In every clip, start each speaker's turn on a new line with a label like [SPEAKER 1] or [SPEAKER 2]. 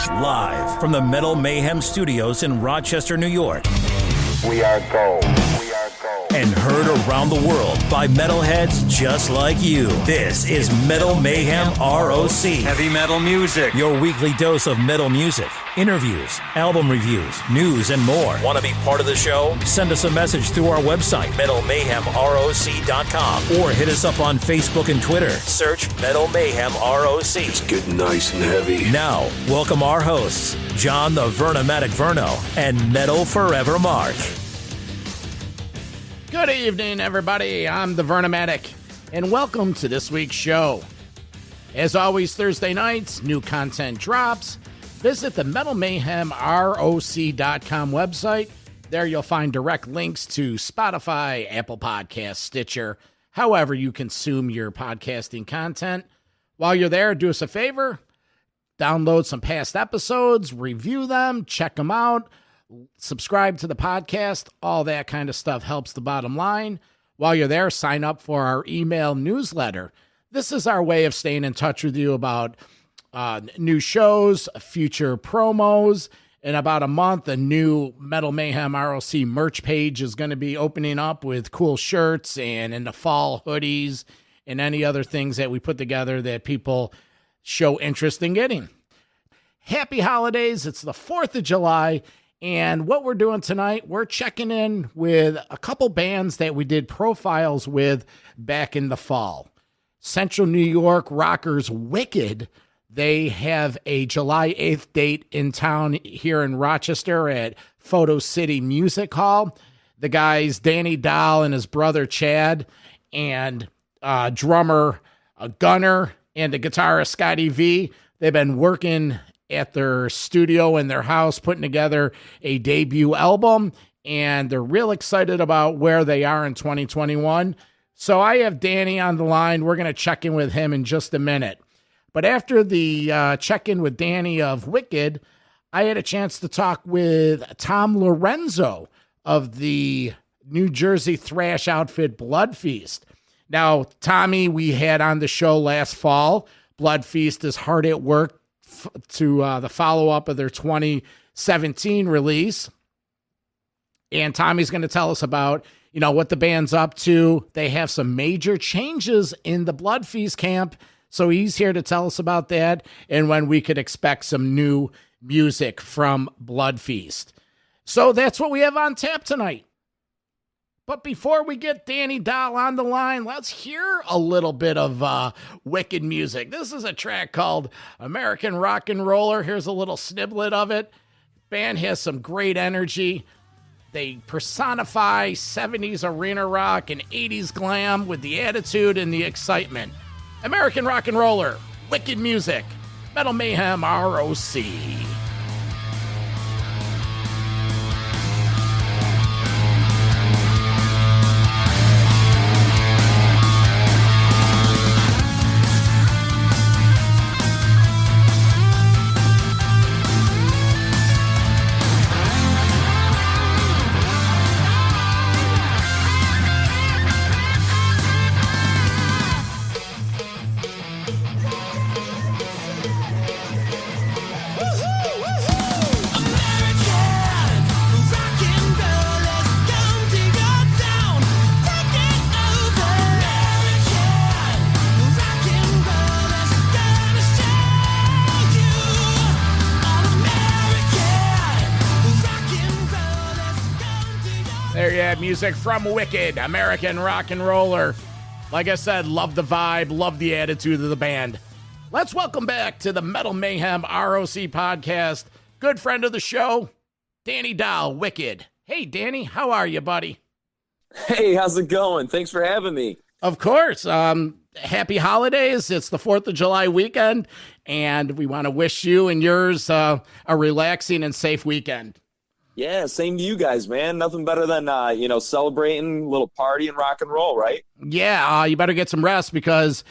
[SPEAKER 1] Live from the Metal Mayhem Studios in Rochester, New York.
[SPEAKER 2] We are gold. We are gold.
[SPEAKER 1] And heard around the world by metalheads just like you. This is Metal Mayhem ROC.
[SPEAKER 3] Heavy metal music.
[SPEAKER 1] Your weekly dose of metal music, interviews, album reviews, news, and more. Want to be part of the show? Send us a message through our website, metalmayhemroc.com, or hit us up on Facebook and Twitter. Search Metal Mayhem ROC.
[SPEAKER 4] It's getting nice and heavy.
[SPEAKER 1] Now, welcome our hosts, John the Vernomatic Verno and Metal Forever Mark.
[SPEAKER 5] Good evening, everybody. I'm the Vernomatic, and welcome to this week's show. As always, Thursday nights, new content drops. Visit the Metal Mayhem ROC.com website. There you'll find direct links to Spotify, Apple Podcasts, Stitcher, however you consume your podcasting content. While you're there, do us a favor. Download some past episodes, review them, check them out. Subscribe to the podcast, all that kind of stuff helps the bottom line. While you're there, sign up for our email newsletter. This is our way of staying in touch with you about new shows, future promos. In about a month, a new Metal Mayhem ROC merch page is going to be opening up with cool shirts and in the fall hoodies and any other things that we put together that people show interest in getting. Happy holidays. It's the 4th of July. And what we're doing tonight, we're checking in with a couple bands that we did profiles with back in the fall. Central New York rockers WICKED, they have a July 8th date in town here in Rochester at Photo City Music Hall. The guys, Danny Doll and his brother Chad, and drummer Gunner, and the guitarist Scotty V, they've been working at their studio in their house, putting together a debut album, and they're real excited about where they are in 2021. So I have Danny on the line. We're going to check in with him in just a minute. But after the check-in with Danny of WICKED, I had a chance to talk with Tom Lorenzo of the New Jersey thrash outfit BLOODFEAST. Now, Tommy, we had on the show last fall. BLOODFEAST is hard at work to the follow-up of their 2017 release. And Tommy's going to tell us about, what the band's up to. They have some major changes in the BLOODFEAST camp, so he's here to tell us about that and when we could expect some new music from BLOODFEAST. So that's what we have on tap tonight. But before we get Danny Doll on the line, let's hear a little bit of WICKED music. This is a track called American Rock and Roller. Here's a little sniblet of it. Band has some great energy. They personify 70s arena rock and 80s glam with the attitude and the excitement. American Rock and Roller, WICKED music, Metal Mayhem ROC. There you have music from WICKED, American Rock and Roller. Like I said, love the vibe, love the attitude of the band. Let's welcome back to the Metal Mayhem ROC Podcast, good friend of the show, Danny Doll, WICKED. Hey, Danny, how are you, buddy?
[SPEAKER 6] Hey, how's it going? Thanks for having me.
[SPEAKER 5] Of course. Happy holidays. It's the 4th of July weekend, and we want to wish you and yours a relaxing and safe weekend.
[SPEAKER 6] Yeah, same to you guys, man. Nothing better than, celebrating a little party and rock and roll, right?
[SPEAKER 5] Yeah, you better get some rest because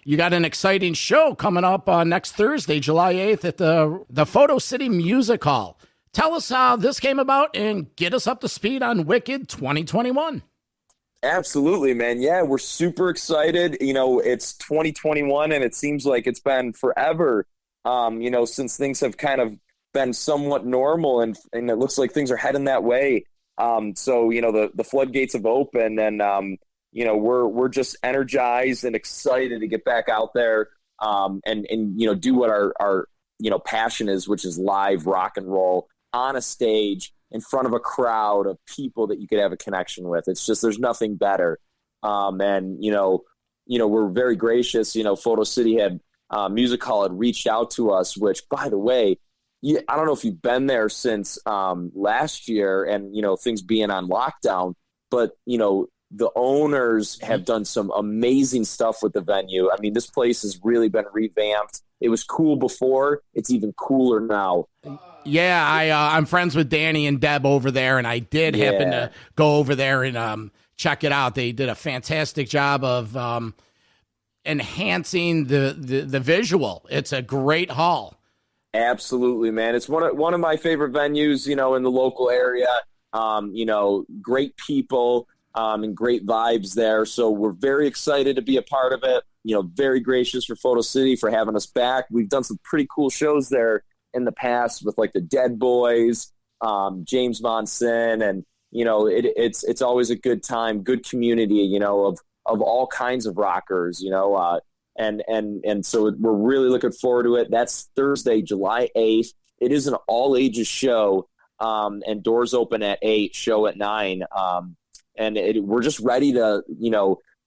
[SPEAKER 5] you got an exciting show coming up next Thursday, July 8th at the Photo City Music Hall. Tell us how this came about and get us up to speed on WICKED 2021.
[SPEAKER 6] Absolutely, man. Yeah, we're super excited. It's 2021 and it seems like it's been forever, since things have kind of been somewhat normal, and it looks like things are heading that way. So, the floodgates have opened, and, we're just energized and excited to get back out there, and do what our passion is, which is live rock and roll on a stage in front of a crowd of people that you could have a connection with. It's just, there's nothing better. And, we're very gracious. Photo City Music Hall had reached out to us, which, by the way, I don't know if you've been there since last year and, things being on lockdown, but, the owners have done some amazing stuff with the venue. I mean, this place has really been revamped. It was cool before. It's even cooler now.
[SPEAKER 5] Yeah, I'm friends with Danny and Deb over there, and I did happen to go over there and check it out. They did a fantastic job of enhancing the visual. It's a great hall.
[SPEAKER 6] Absolutely, man. It's one of my favorite venues, in the local area. Great people and great vibes there. So we're very excited to be a part of it. Very gracious for Photo City for having us back. We've done some pretty cool shows there in the past with like the Dead Boys, James Von Sin, and it's always a good time, good community, of all kinds of rockers, and so we're really looking forward to it. That's Thursday, July 8th. It is an all ages show, and doors open at 8, show at 9. And we're just ready to,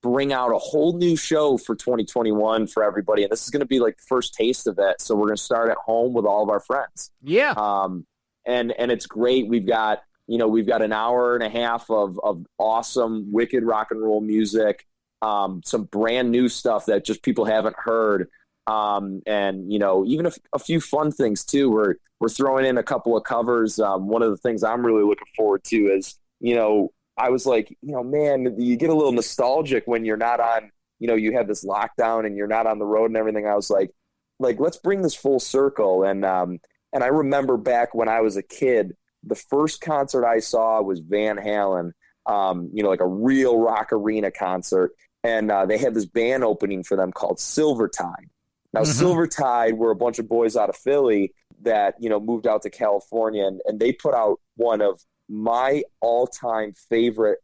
[SPEAKER 6] bring out a whole new show for 2021 for everybody. And this is going to be like the first taste of it. So we're going to start at home with all of our friends.
[SPEAKER 5] Yeah.
[SPEAKER 6] And it's great. We've got an hour and a half of awesome, wicked rock and roll music, some brand new stuff that just people haven't heard. And, even a few fun things too. We're throwing in a couple of covers. One of the things I'm really looking forward to is, I was like, man, you get a little nostalgic when you're not on, you have this lockdown and you're not on the road and everything. I was like, let's bring this full circle. And I remember back when I was a kid, the first concert I saw was Van Halen, like a real rock arena concert. And they had this band opening for them called Silvertide. Now, Silvertide were a bunch of boys out of Philly that, moved out to California, and they put out one of my all-time favorite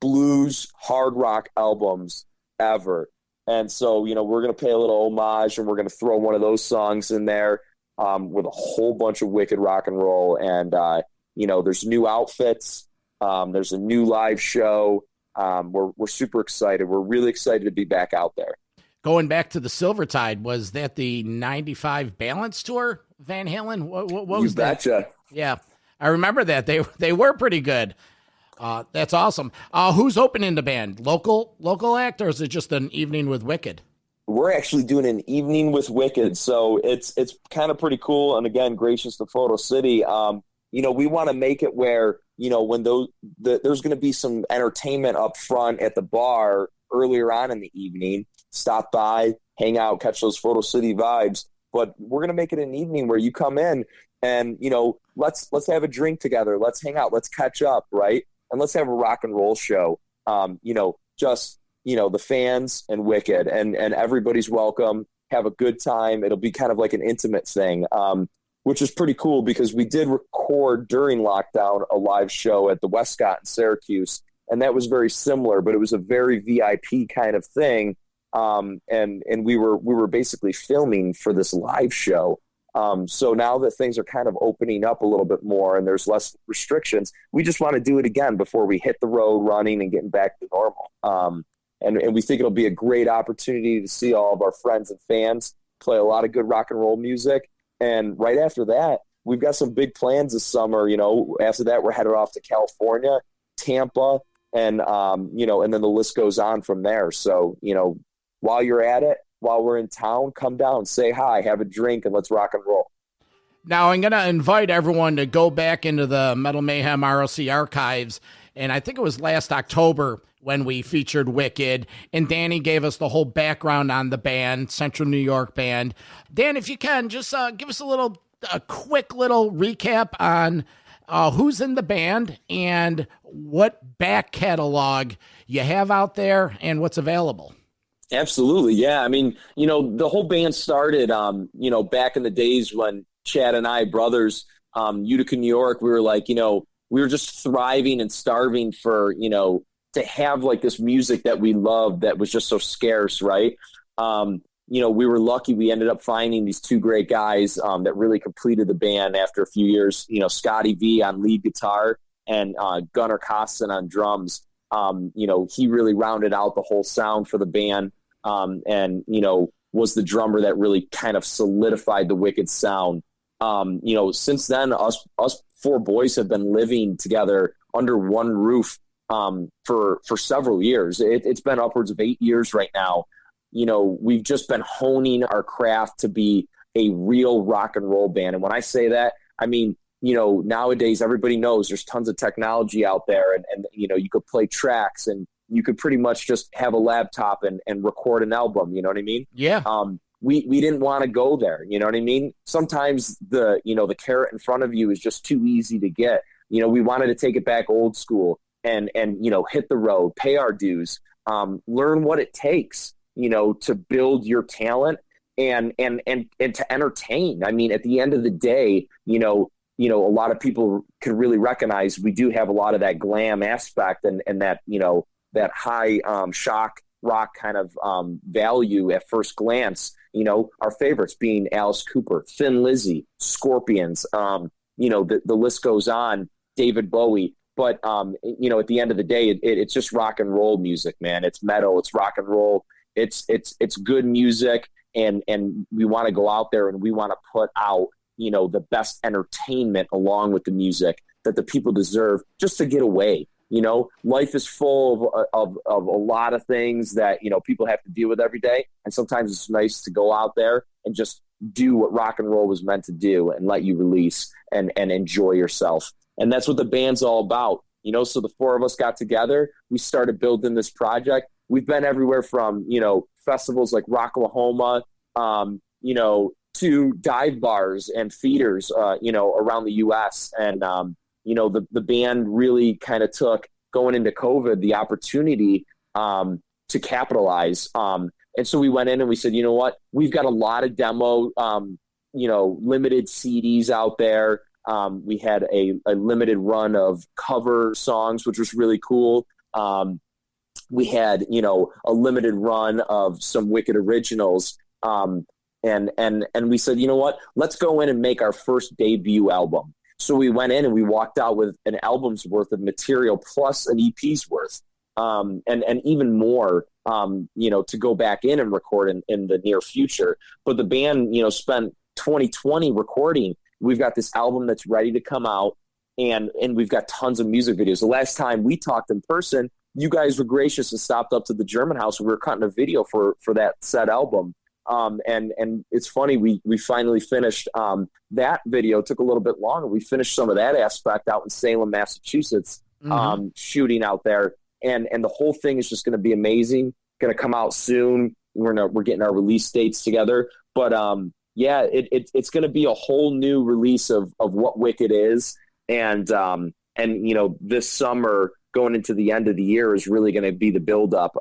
[SPEAKER 6] blues hard rock albums ever. And so, we're going to pay a little homage, and we're going to throw one of those songs in there with a whole bunch of wicked rock and roll. And, there's new outfits. There's a new live show. We're super excited. We're really excited to be back out there.
[SPEAKER 5] Going back to the Silvertide, was that the 95 Balance Tour, Van Halen? What was that?
[SPEAKER 6] You betcha.
[SPEAKER 5] Yeah. I remember that. They were pretty good. That's awesome. Who's opening the band? Local act, or is it just an evening with Wicked?
[SPEAKER 6] We're actually doing an evening with Wicked, so it's kind of pretty cool. And again, gracious to Photo City. We want to make it where when there's going to be some entertainment up front at the bar earlier on in the evening. Stop by, hang out, catch those Photo City vibes. But we're going to make it an evening where you come in and, let's have a drink together. Let's hang out. Let's catch up, right? And let's have a rock and roll show. The fans and Wicked, and everybody's welcome. Have a good time. It'll be kind of like an intimate thing, which is pretty cool because we did record during lockdown a live show at the Westcott in Syracuse, and that was very similar, but it was a very VIP kind of thing. And we were basically filming for this live show. So now that things are kind of opening up a little bit more and there's less restrictions, we just want to do it again before we hit the road running and getting back to normal. And we think it'll be a great opportunity to see all of our friends and fans play a lot of good rock and roll music. And right after that, we've got some big plans this summer. After that, we're headed off to California, Tampa, and then the list goes on from there. So, while you're at it, while we're in town, come down, say hi, have a drink, and let's rock and roll.
[SPEAKER 5] Now, I'm going to invite everyone to go back into the Metal Mayhem ROC archives, and I think it was last October when we featured Wicked, and Danny gave us the whole background on the band, Central New York band. Dan, if you can, just give us a quick little recap on who's in the band and what back catalog you have out there and what's available.
[SPEAKER 6] Absolutely. Yeah. I mean, the whole band started, back in the days when, Chad and I, brothers, Utica, New York, we were like, we were just thriving and starving for, to have like this music that we loved that was just so scarce, right? We were lucky. We ended up finding these two great guys that really completed the band after a few years. Scotty V on lead guitar and Gunnar Costin on drums. He really rounded out the whole sound for the band, and was the drummer that really kind of solidified the Wicked sound. Since then, us four boys have been living together under one roof for several years. It's been upwards of 8 years right now. We've just been honing our craft to be a real rock and roll band. And when I say that, I mean, nowadays everybody knows there's tons of technology out there, and you could play tracks and you could pretty much just have a laptop and record an album. You know what I mean?
[SPEAKER 5] Yeah.
[SPEAKER 6] We didn't want to go there. You know what I mean? Sometimes the carrot in front of you is just too easy to get. We wanted to take it back old school and hit the road, pay our dues, learn what it takes, to build your talent and to entertain. I mean, at the end of the day, a lot of people can really recognize we do have a lot of that glam aspect and that, that high shock rock kind of value at first glance. Our favorites being Alice Cooper, Thin Lizzy, Scorpions, the list goes on, David Bowie. But, at the end of the day, it's just rock and roll music, man. It's metal, it's rock and roll. It's good music, and we want to go out there and we want to put out, the best entertainment along with the music that the people deserve just to get away. Life is full of a lot of things that, people have to deal with every day. And sometimes it's nice to go out there and just do what rock and roll was meant to do and let you release and enjoy yourself. And that's what the band's all about. So the four of us got together, we started building this project. We've been everywhere from, festivals like Rocklahoma, to dive bars and theaters, around the U.S. And, the band really kind of took, going into COVID, the opportunity to capitalize. And so we went in and we said, you know what, we've got a lot of demo, limited CDs out there. We had a limited run of cover songs, which was really cool. We had, a limited run of some Wicked originals. And we said, you know what, let's go in and make our first debut album. So we went in and we walked out with an album's worth of material plus an EP's worth, and even more, to go back in and record in the near future. But the band, spent 2020 recording. We've got this album that's ready to come out, and we've got tons of music videos. The last time we talked in person, you guys were gracious and stopped up to the German house, and we were cutting a video for that said album. And it's funny, we finally finished that video. It took a little bit longer. We finished some of that aspect out in Salem, Massachusetts, shooting out there, and the whole thing is just going to be amazing. Going to come out soon. We're getting our release dates together, but yeah, it's going to be a whole new release of what Wicked is, and this summer, going into the end of the year, is really going to be the buildup,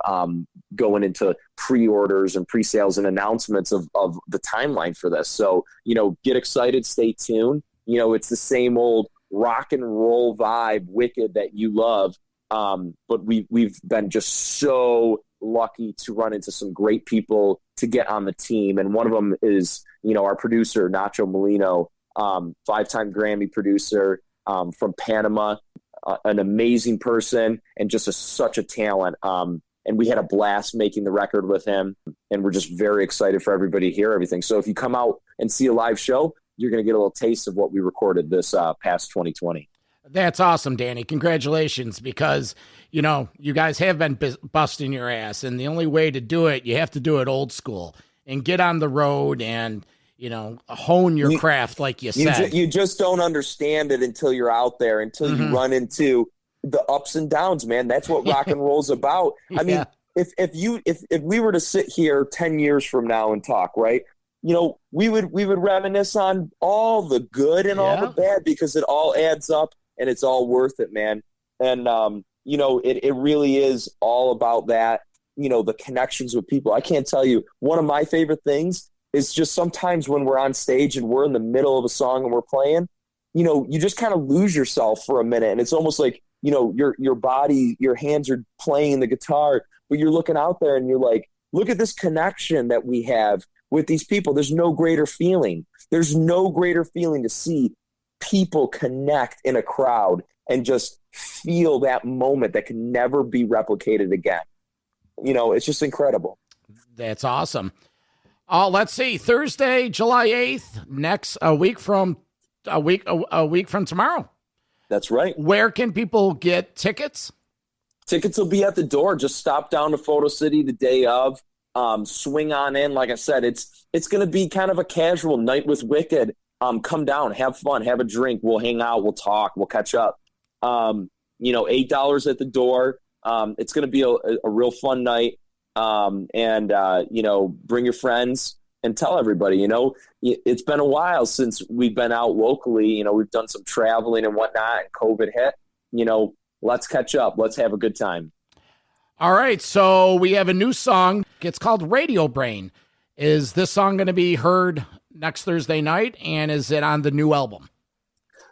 [SPEAKER 6] going into pre-orders and pre-sales and announcements of the timeline for this. So, get excited, stay tuned. It's the same old rock and roll vibe Wicked that you love. But we've been just so lucky to run into some great people to get on the team. And one of them is, our producer, Nacho Molino, 5-time Grammy producer, from Panama, an amazing person and just such a talent. And we had a blast making the record with him, and we're just very excited for everybody to hear everything. So if you come out and see a live show, you're going to get a little taste of what we recorded this past 2020.
[SPEAKER 5] That's awesome, Danny. Congratulations, because, you guys have been busting your ass, and the only way to do it, you have to do it old school and get on the road and, hone your craft, like you said.
[SPEAKER 6] You just don't understand it until you're out there, until you run into the ups and downs, man. That's what rock and roll's about. I mean, if we were to sit here 10 years from now and talk, right, we would reminisce on all the good and all the bad, because it all adds up and it's all worth it, man. And, it really is all about that, the connections with people. I can't tell you, one of my favorite things is just sometimes when we're on stage and we're in the middle of a song and we're playing, you know, you just kind of lose yourself for a minute. And it's almost like, you know, your body, your hands are playing the guitar, but you're looking out there and you're like, look at this connection that we have with these people. There's no greater feeling. There's no greater feeling to see people connect in a crowd and just feel that moment that can never be replicated again. You know, it's just incredible.
[SPEAKER 5] That's awesome. Let's see, Thursday, July 8th, a week from tomorrow.
[SPEAKER 6] That's right.
[SPEAKER 5] Where can people get tickets?
[SPEAKER 6] Tickets will be at the door. Just stop down to Photo City the day of. Swing on in. Like I said, it's going to be kind of a casual night with Wicked. Come down, have fun, have a drink. We'll hang out. We'll talk. We'll catch up. $8 at the door. It's going to be a real fun night. Bring your friends and tell everybody, you know, it's been a while since we've been out locally. You know, we've done some traveling and whatnot, and COVID hit. You know, let's catch up. Let's have a good time.
[SPEAKER 5] All right. So we have a new song. It's called Radio Brain. Is this song going to be heard next Thursday night? And is it on the new album?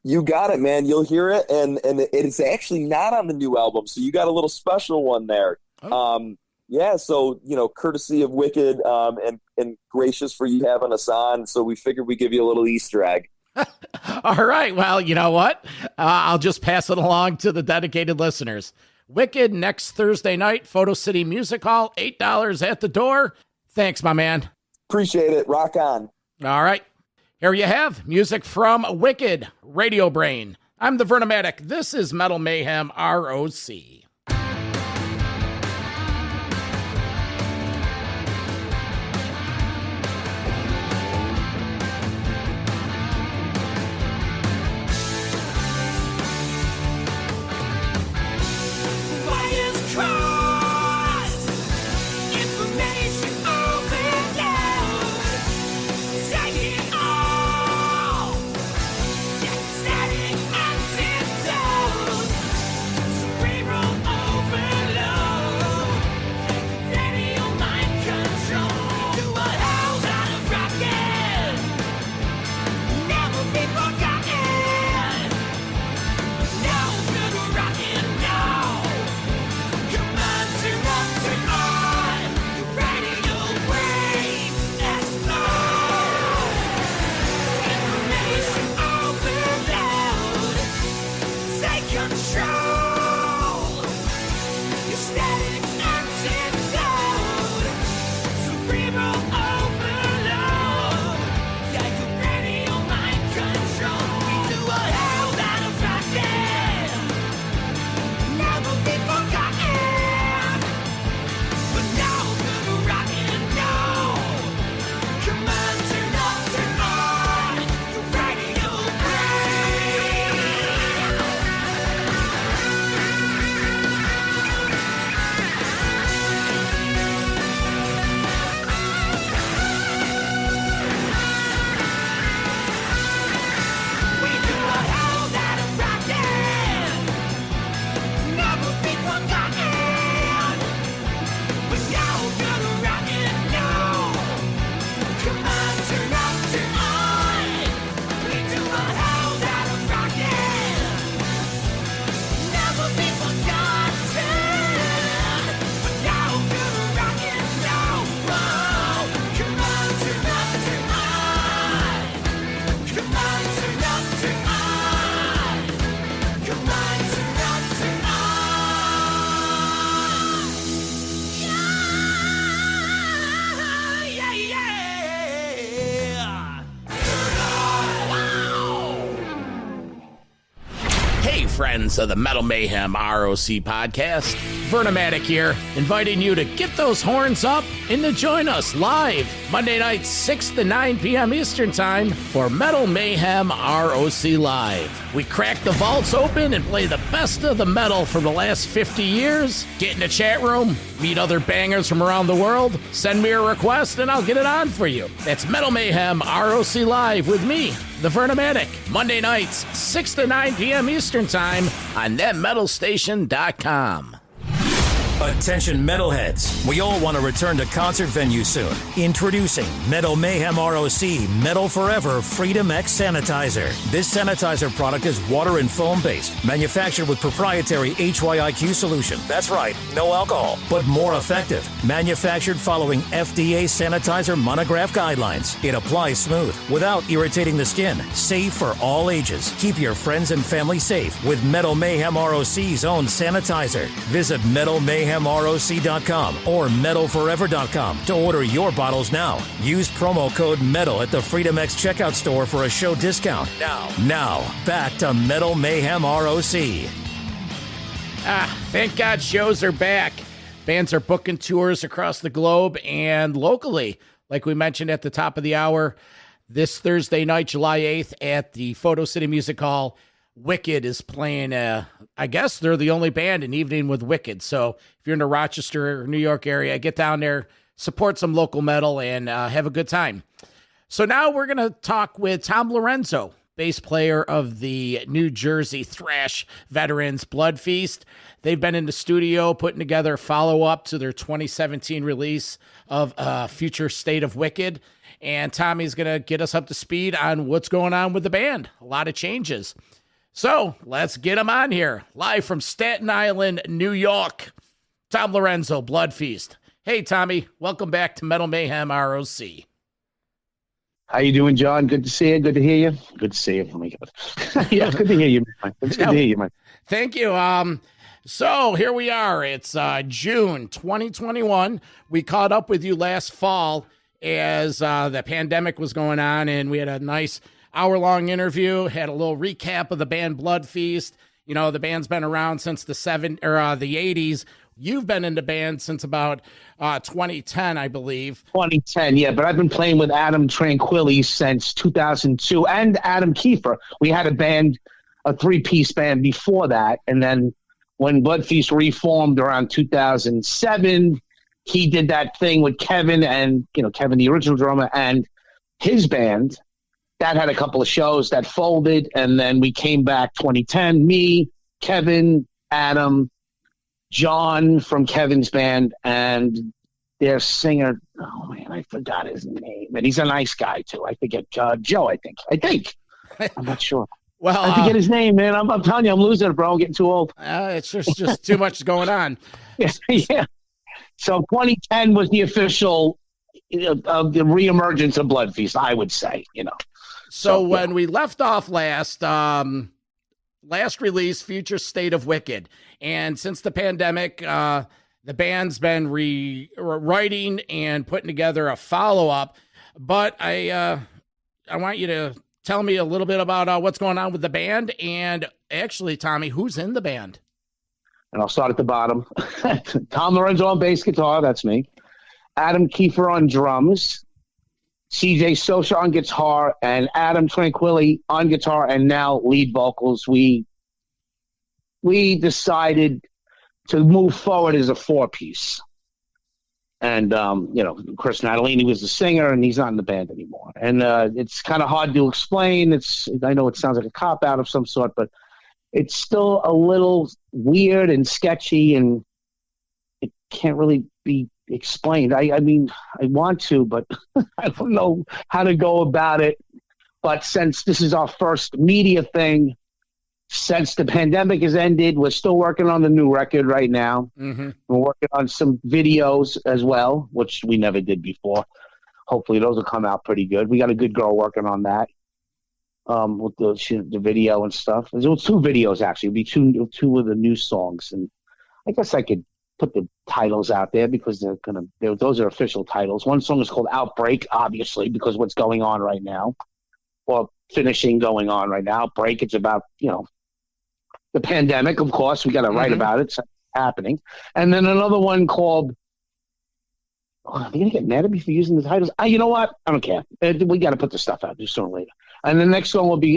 [SPEAKER 6] You got it, man. You'll hear it. And it's actually not on the new album. So you got a little special one there. Oh. Yeah, so, you know, courtesy of Wicked and gracious for you having us on, so we figured we'd give you a little Easter egg.
[SPEAKER 5] All right, well, you know what? I'll just pass it along to the dedicated listeners. Wicked next Thursday night, Photo City Music Hall, $8 at the door. Thanks, my man.
[SPEAKER 6] Appreciate it. Rock on.
[SPEAKER 5] All right, here you have music from Wicked, Radio Brain. I'm the Vernomatic. This is Metal Mayhem ROC. Friends of the Metal Mayhem ROC Podcast. Vernomatic here, inviting you to get those horns up and to join us live Monday nights, 6 to 9 p.m. Eastern Time for Metal Mayhem ROC Live. We crack the vaults open and play the best of the metal from the last 50 years. Get in the chat room, meet other bangers from around the world, send me a request and I'll get it on for you. That's Metal Mayhem ROC Live with me, the Vernomatic, Monday nights, 6 to 9 p.m. Eastern Time on ThatMetalStation.com.
[SPEAKER 1] Attention metalheads, we all want to return to concert venues soon. Introducing Metal Mayhem ROC Metal Forever Freedom X Sanitizer. This sanitizer product is water and foam based, manufactured with proprietary HYIQ solution. That's right, no alcohol, but more effective. Manufactured following FDA sanitizer monograph guidelines. It applies smooth, without irritating the skin. Safe for all ages. Keep your friends and family safe with Metal Mayhem ROC's own sanitizer. Visit metalmayhemroc.com or metalforever.com to order your bottles now. Use promo code METAL at the Freedom X checkout store for a show discount. Now, back to Metal Mayhem ROC.
[SPEAKER 5] Thank God shows are back. Bands are booking tours across the globe and locally. Like we mentioned at the top of the hour, this Thursday night, July 8th, at the Photo City Music Hall, WICKED is playing, I guess they're the only band in Evening with WICKED. So if you're in the Rochester or New York area, get down there, support some local metal, and have a good time. So now we're going to talk with Tom Lorenzo, bass player of the New Jersey thrash veterans BLOODFEAST. They've been in the studio putting together a follow-up to their 2017 release of Future State of Wicked. And Tommy's going to get us up to speed on what's going on with the band. A lot of changes. So let's get him on here. Live from Staten Island, New York, Tom Lorenzo, BLOODFEAST. Hey, Tommy, welcome back to Metal Mayhem ROC.
[SPEAKER 3] How you doing, John? Good to see you. Good to hear you. Good to see you. Oh, my God. Yeah, good to hear you, man. It's good to hear you, man.
[SPEAKER 5] Thank you. So here we are. It's June 2021. We caught up with you last fall as the pandemic was going on, and we had a nice hour-long interview, had a little recap of the band BLOODFEAST. You know, the band's been around since the 80s. You've been in the band since about 2010, I believe. 2010,
[SPEAKER 3] yeah, but I've been playing with Adam Tranquilli since 2002, and Adam Kiefer. We had a band, a three-piece band before that, and then when BLOODFEAST reformed around 2007, he did that thing with Kevin and, Kevin, the original drummer, and his band. That had a couple of shows that folded, and then we came back 2010, me, Kevin, Adam, John from Kevin's band, and their singer, oh man, I forgot his name, and he's a nice guy too. I forget, Joe, I think. I'm not sure.
[SPEAKER 5] Well,
[SPEAKER 3] I forget his name, man. I'm telling you, I'm losing it, bro. I'm getting too old.
[SPEAKER 5] It's just too much going on.
[SPEAKER 3] Yeah. So 2010 was the official of the reemergence of BLOODFEAST, I would say,
[SPEAKER 5] So when we left off last release, Future State of Wicked, and since the pandemic, the band's been rewriting and putting together a follow-up. But I want you to tell me a little bit about what's going on with the band, and actually, Tommy, who's in the band?
[SPEAKER 3] And I'll start at the bottom. Tom Lorenzo on bass guitar, that's me. Adam Kiefer on drums. CJ Sosa on guitar, and Adam Tranquilli on guitar, and now lead vocals. We decided to move forward as a four-piece. And, Chris Natalini was the singer, and he's not in the band anymore. And it's kind of hard to explain. I know it sounds like a cop-out of some sort, but it's still a little weird and sketchy, and it can't really be explained. I mean, I want to, but I don't know how to go about it. But since this is our first media thing, since the pandemic has ended, we're still working on the new record right now. Mm-hmm. We're working on some videos as well, which we never did before. Hopefully those will come out pretty good. We got a good girl working on that. With the video and stuff. There's two videos, actually. It'll be two of the new songs. And I guess I could put the titles out there because those are official titles. One song is called Outbreak, obviously, because what's going on right now, or going on right now. Outbreak, it's about, the pandemic, of course. We got to write about it. It's happening. And then another one called, are they going to get mad at me for using the titles? You know what? I don't care. We got to put the stuff out sooner or later. And the next song will be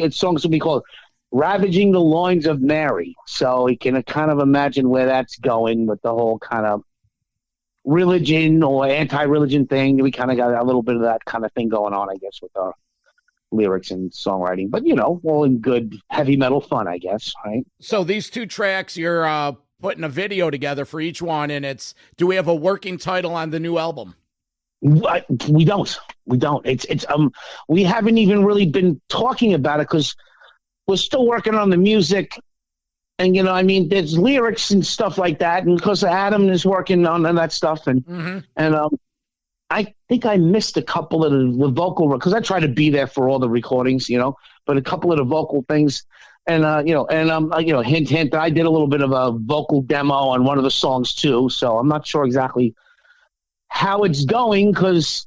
[SPEAKER 3] called Ravaging the Loins of Mary. So you can kind of imagine where that's going with the whole kind of religion or anti-religion thing. We kind of got a little bit of that kind of thing going on, I guess, with our lyrics and songwriting. But, all in good heavy metal fun, I guess, right?
[SPEAKER 5] So these two tracks, you're putting a video together for each one, and do we have a working title on the new album?
[SPEAKER 3] We don't. It's we haven't even really been talking about it because we're still working on the music. And, there's lyrics and stuff like that. And because Adam is working on that stuff. And I think I missed a couple of the vocal, because I try to be there for all the recordings, but a couple of the vocal things. And, hint, hint, I did a little bit of a vocal demo on one of the songs too. So I'm not sure exactly how it's going because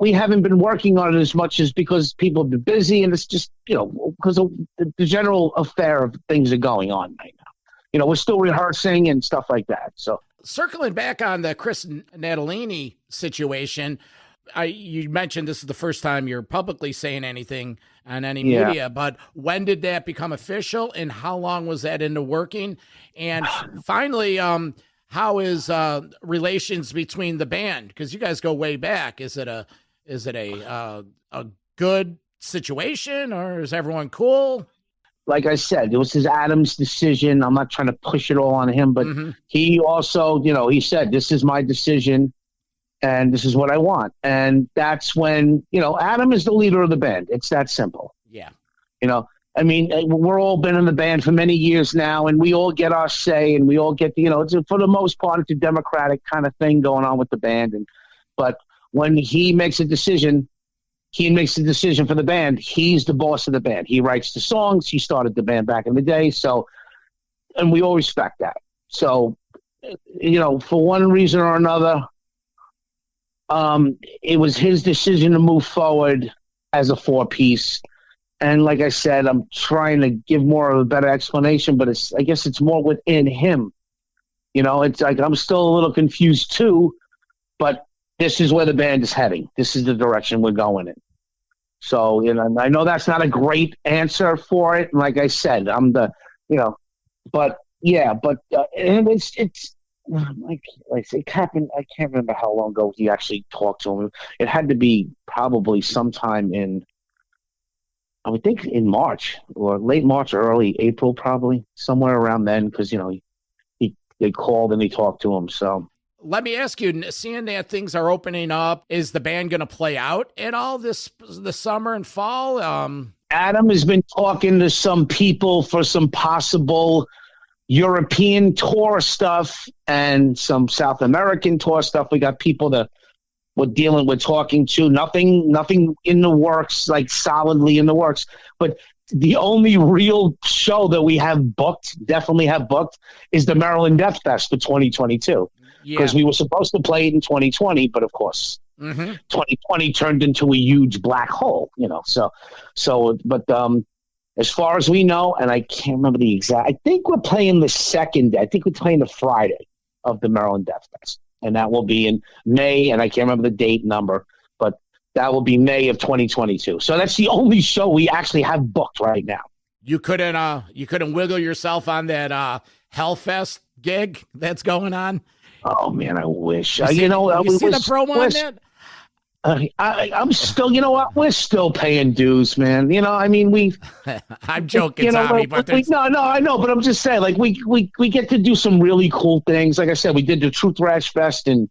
[SPEAKER 3] we haven't been working on it as much as because people have been busy, and it's just, because of the general affair of things are going on right now. We're still rehearsing and stuff like that. So
[SPEAKER 5] circling back on the Chris Natalini situation, you mentioned this is the first time you're publicly saying anything on any media, but when did that become official and how long was that into working? And finally, how is relations between the band? Because you guys go way back. Is it a good situation, or is everyone cool?
[SPEAKER 3] Like I said, it was Adam's decision. I'm not trying to push it all on him, but he also, he said, this is my decision and this is what I want. And that's when, Adam is the leader of the band. It's that simple.
[SPEAKER 5] Yeah.
[SPEAKER 3] We're all been in the band for many years now, and we all get our say, and we all get, it's for the most part, it's a democratic kind of thing going on with the band. But when he makes a decision, for the band. He's the boss of the band. He writes the songs. He started the band back in the day. So, and we all respect that. So, for one reason or another, it was his decision to move forward as a 4-piece. And like I said, I'm trying to give more of a better explanation, but I guess it's more within him. It's like I'm still a little confused too, but this is where the band is heading. This is the direction we're going in. So, I know that's not a great answer for it. And like I said, I'm the, but and it's like it happened. I can't remember how long ago he actually talked to him. It had to be probably sometime I would think in March or late March or early April, probably somewhere around then. Cause they called and they talked to him. So,
[SPEAKER 5] let me ask you, seeing that things are opening up, is the band going to play out at all the summer and fall?
[SPEAKER 3] Adam has been talking to some people for some possible European tour stuff and some South American tour stuff. We got people that we're talking to. Nothing in the works, like solidly in the works. But the only real show that we definitely have booked, is the Maryland Death Fest for 2022. Because we were supposed to play it in 2020, but of course, 2020 turned into a huge black hole, but as far as we know, and I can't remember the exact, I think we're playing the second day. I think we're playing the Friday of the Maryland Death Fest, and that will be in May, and I can't remember the date number, but that will be May of 2022. So that's the only show we actually have booked right now.
[SPEAKER 5] You couldn't wiggle yourself on that Hellfest gig that's going on?
[SPEAKER 3] Oh man, I wish.
[SPEAKER 5] You see the promo on that?
[SPEAKER 3] I'm still, we're still paying dues, man.
[SPEAKER 5] I'm joking, Tommy, but
[SPEAKER 3] no, I know, but I'm just saying, like we get to do some really cool things. Like I said, we did the True Thrash Fest in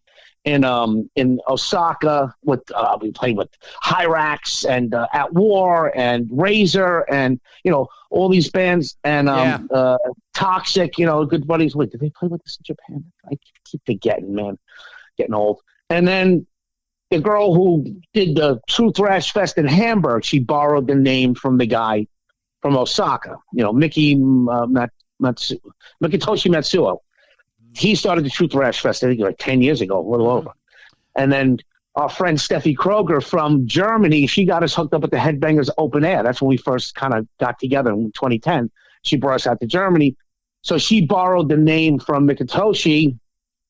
[SPEAKER 3] Osaka with we played with Hyrax and At War and Razor and all these bands and Toxic, good buddies. Wait, did they play with us in Japan? I keep forgetting, man, getting old. And then the girl who did the True Thrash Fest in Hamburg, she borrowed the name from the guy from Osaka, Mikitoshi Matsuo. He started the True Thrash Fest, I think, like 10 years ago, a little over. And then our friend Steffi Kroger from Germany, she got us hooked up at the Headbangers Open Air. That's when we first kind of got together in 2010. She brought us out to Germany. So she borrowed the name from Mikitoshi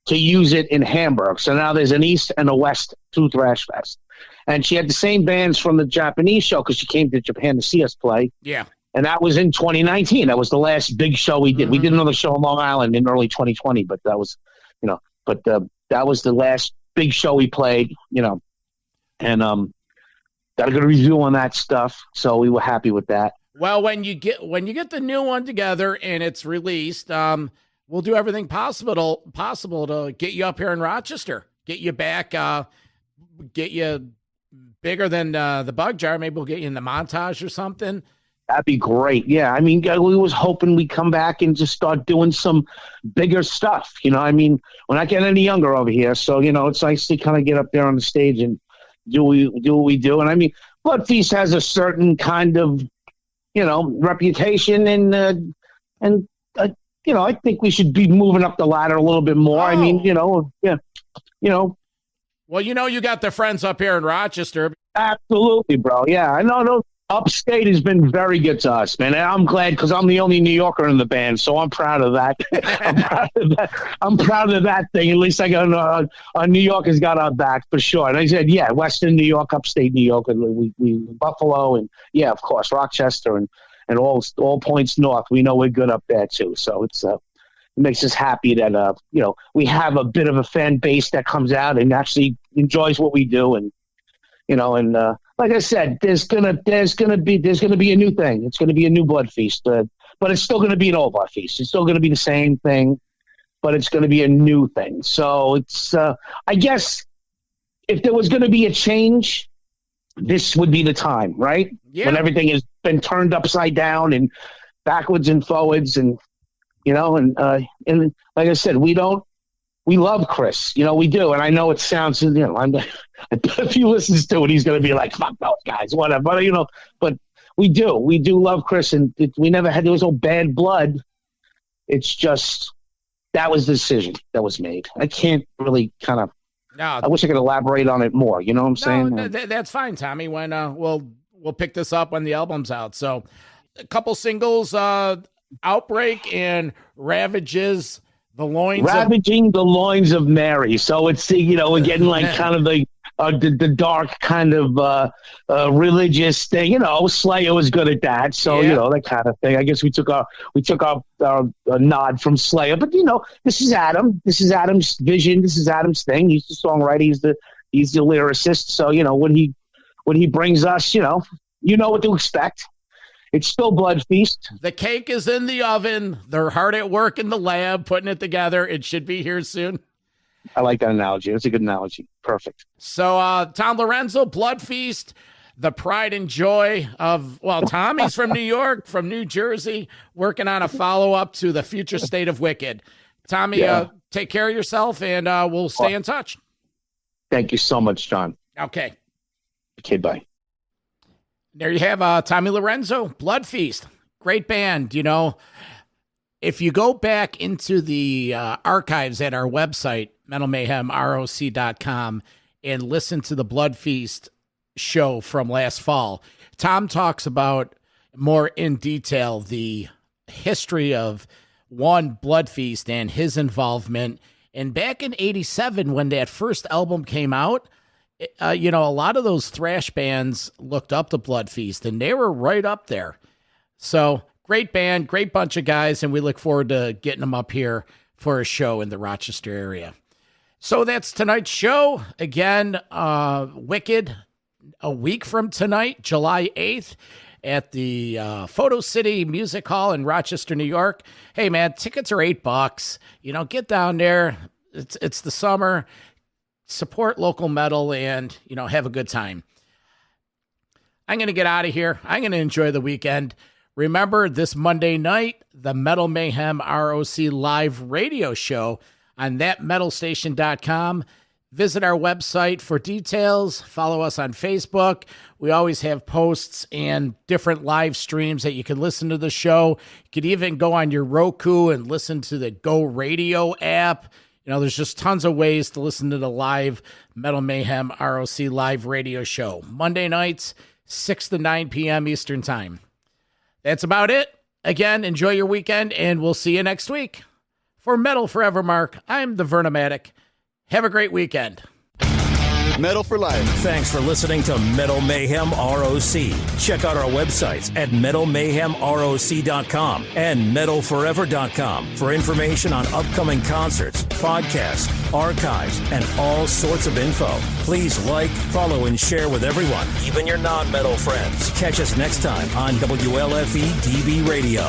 [SPEAKER 3] to use it in Hamburg. So now there's an East and a West True Thrash Fest. And she had the same bands from the Japanese show because she came to Japan to see us play.
[SPEAKER 5] Yeah.
[SPEAKER 3] And that was in 2019. That was the last big show we did. We did another show on Long Island in early 2020, but that was, that was the last big show we played, and got a good review on that stuff. So we were happy with that.
[SPEAKER 5] Well, when you get the new one together and it's released, we'll do everything possible to get you up here in Rochester, get you back, get you bigger than the Bug Jar. Maybe we'll get you in the Montage or something.
[SPEAKER 3] That'd be great. Yeah, I mean, we was hoping we'd come back and just start doing some bigger stuff. You know, I mean, we're not getting any younger over here, so you know, it's nice to kind of get up there on the stage and do what we do. And I mean, Blood Feast has a certain kind of, you know, reputation, and you know, I think we should be moving up the ladder a little bit more. I mean, you know, yeah, you know.
[SPEAKER 5] Well, you know, you got the friends up here in Rochester.
[SPEAKER 3] Absolutely, bro. Yeah, I know. Upstate has been very good to us, man. And I'm glad because I'm the only New Yorker in the band, so I'm proud of that. I'm proud of that thing. At least I got New York has got our back for sure. And I said, yeah, Western New York, Upstate New York, and we Buffalo, and yeah, of course, Rochester, and all points north. We know we're good up there too. So it's it makes us happy that you know, we have a bit of a fan base that comes out and actually enjoys what we do, and you know, and like I said, there's gonna be a new thing. It's gonna be a new Blood Feast, but it's still gonna be an old Blood Feast. It's still gonna be the same thing, but it's gonna be a new thing. So it's I guess if there was gonna be a change, this would be the time, right?
[SPEAKER 5] Yeah.
[SPEAKER 3] When everything has been turned upside down and backwards and forwards, and you know, and like I said, we love Chris, you know, we do. And I know it sounds, you know, if he listens to it, he's going to be like, fuck those guys, whatever. But, you know, but we do love Chris, and we never had, there was no bad blood. It's just, that was the decision that was made. I can't really kind of, I wish I could elaborate on it more. You know what I'm saying?
[SPEAKER 5] That's fine, Tommy. When we'll pick this up when the album's out. So a couple singles, Outbreak and Ravaging the Loins of Mary. So it's, you know, we're getting like kind of the dark kind of religious thing. You know, Slayer was good at that. So, you know, that kind of thing. I guess we took our nod from Slayer. But, you know, this is Adam. This is Adam's vision. This is Adam's thing. He's the songwriter. He's the lyricist. So, you know, when he brings us, you know what to expect. It's still Blood Feast. The cake is in the oven. They're hard at work in the lab putting it together. It should be here soon.
[SPEAKER 3] I like that analogy. That's a good analogy. Perfect.
[SPEAKER 5] So, Tom Lorenzo, Blood Feast, the pride and joy of, well, Tommy's from New York, from New Jersey, working on a follow-up to the future state of Wicked. Tommy, take care of yourself, and we'll stay in touch.
[SPEAKER 3] Thank you so much, John.
[SPEAKER 5] Okay.
[SPEAKER 3] Okay, bye.
[SPEAKER 5] There you have Tommy Lorenzo, Blood Feast. Great band. You know, if you go back into the archives at our website, metalmayhemroc.com, and listen to the Blood Feast show from last fall, Tom talks about more in detail the history of Blood Feast and his involvement. And back in 87, when that first album came out, you know, a lot of those thrash bands looked up to Blood Feast, and they were right up there. So great band, great bunch of guys, and we look forward to getting them up here for a show in the Rochester area. So that's tonight's show. Again, Wicked, a week from tonight, July 8th, at the Photo City Music Hall in Rochester, New York. Hey, man, tickets are $8. You know, get down there. It's the summer. Support local metal and, you know, have a good time. I'm going to get out of here. I'm going to enjoy the weekend. Remember, this Monday night, the Metal Mayhem ROC live radio show on thatmetalstation.com. Visit our website for details. Follow us on Facebook. We always have posts and different live streams that you can listen to the show. You could even go on your Roku and listen to the Go Radio app. You know, there's just tons of ways to listen to the live Metal Mayhem ROC live radio show. Monday nights, 6 to 9 p.m. Eastern Time. That's about it. Again, enjoy your weekend, and we'll see you next week. For Metal Forever Mark, I'm the Vernomatic. Have a great weekend.
[SPEAKER 7] Metal for life.
[SPEAKER 1] Thanks for listening to Metal Mayhem ROC. Check out our websites at metalmayhemroc.com and metalforever.com for information on upcoming concerts, podcasts, archives, and all sorts of info. Please like, follow, and share with everyone, even your non-metal friends. Catch us next time on WLFE DB Radio.